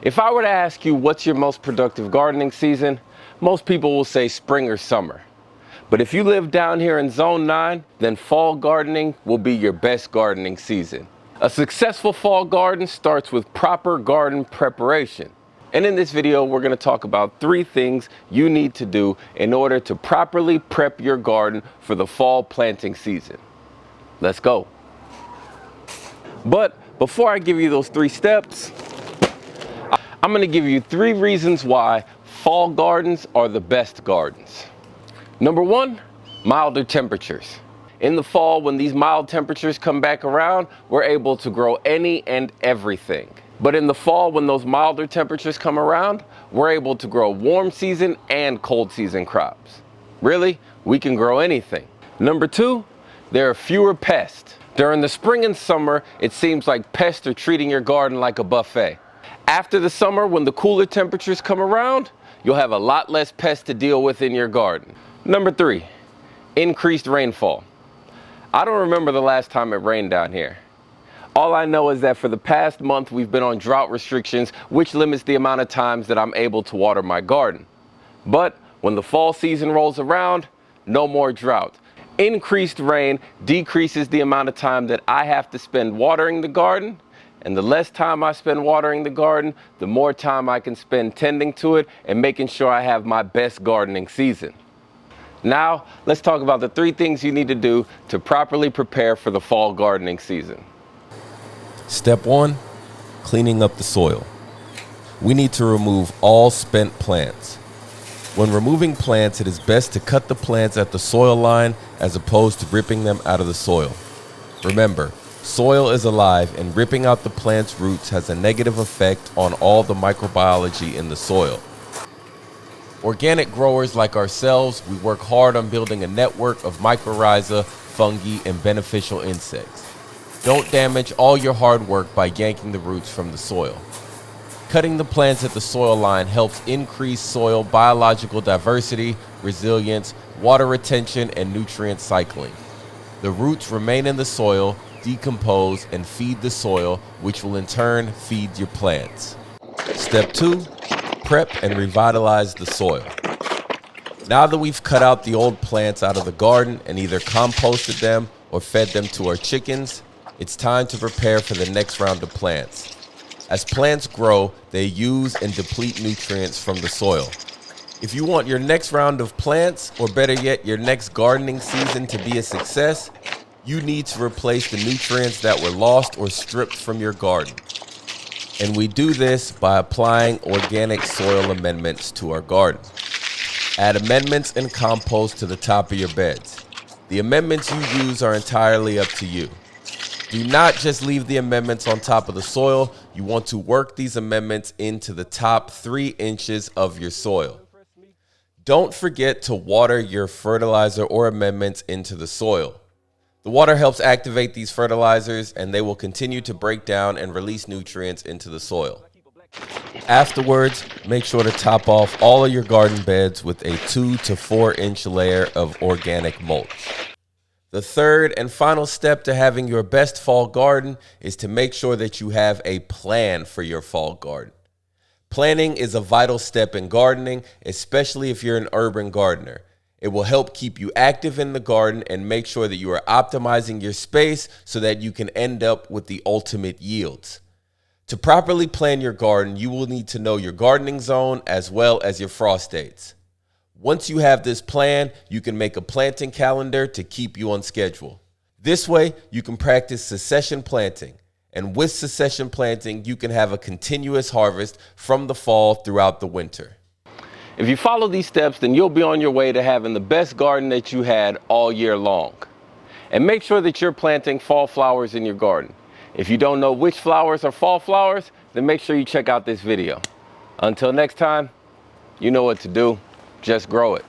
If I were to ask you what's your most productive gardening season, most people will say spring or summer. But if you live down here in Zone 9, then fall gardening will be your best gardening season. A successful fall garden starts with proper garden preparation. And in this video, we're going to talk about 3 things you need to do in order to properly prep your garden for the fall planting season. Let's go. But before I give you those 3 steps, I'm going to give you 3 reasons why fall gardens are the best gardens. Number 1, milder temperatures. In the fall, when these mild temperatures come back around, we're able to grow any and everything. But in the fall, when those milder temperatures come around, we're able to grow warm season and cold season crops. Really, we can grow anything. Number 2, there are fewer pests. During the spring and summer, it seems like pests are treating your garden like a buffet. After the summer, when the cooler temperatures come around, you'll have a lot less pests to deal with in your garden. Number 3, increased rainfall. I don't remember the last time it rained down here. All I know is that for the past month, we've been on drought restrictions, which limits the amount of times that I'm able to water my garden. But when the fall season rolls around, no more drought. Increased rain decreases the amount of time that I have to spend watering the garden. And the less time I spend watering the garden, the more time I can spend tending to it and making sure I have my best gardening season. Now, let's talk about the 3 things you need to do to properly prepare for the fall gardening season. Step 1, cleaning up the soil. We need to remove all spent plants. When removing plants, it is best to cut the plants at the soil line as opposed to ripping them out of the soil. Remember, soil is alive, and ripping out the plant's roots has a negative effect on all the microbiology in the soil. Organic growers like ourselves, we work hard on building a network of mycorrhiza, fungi, and beneficial insects. Don't damage all your hard work by yanking the roots from the soil. Cutting the plants at the soil line helps increase soil biological diversity, resilience, water retention, and nutrient cycling. The roots remain in the soil, decompose, and feed the soil, which will in turn feed your plants. Step 2, prep and revitalize the soil. Now that we've cut out the old plants out of the garden and either composted them or fed them to our chickens, it's time to prepare for the next round of plants. As plants grow, they use and deplete nutrients from the soil. If you want your next round of plants, or better yet, your next gardening season to be a success, you need to replace the nutrients that were lost or stripped from your garden. And we do this by applying organic soil amendments to our garden. Add amendments and compost to the top of your beds. The amendments you use are entirely up to you. Do not just leave the amendments on top of the soil. You want to work these amendments into the top 3 inches of your soil. Don't forget to water your fertilizer or amendments into the soil. The water helps activate these fertilizers, and they will continue to break down and release nutrients into the soil. Afterwards, make sure to top off all of your garden beds with a 2 to 4 inch layer of organic mulch. The 3rd and final step to having your best fall garden is to make sure that you have a plan for your fall garden. Planning is a vital step in gardening, especially if you're an urban gardener. It will help keep you active in the garden and make sure that you are optimizing your space so that you can end up with the ultimate yields. To properly plan your garden, you will need to know your gardening zone as well as your frost dates. Once you have this plan, you can make a planting calendar to keep you on schedule. This way, you can practice succession planting. And with succession planting, you can have a continuous harvest from the fall throughout the winter. If you follow these steps, then you'll be on your way to having the best garden that you had all year long. And make sure that you're planting fall flowers in your garden. If you don't know which flowers are fall flowers, then make sure you check out this video. Until next time, you know what to do. Just grow it.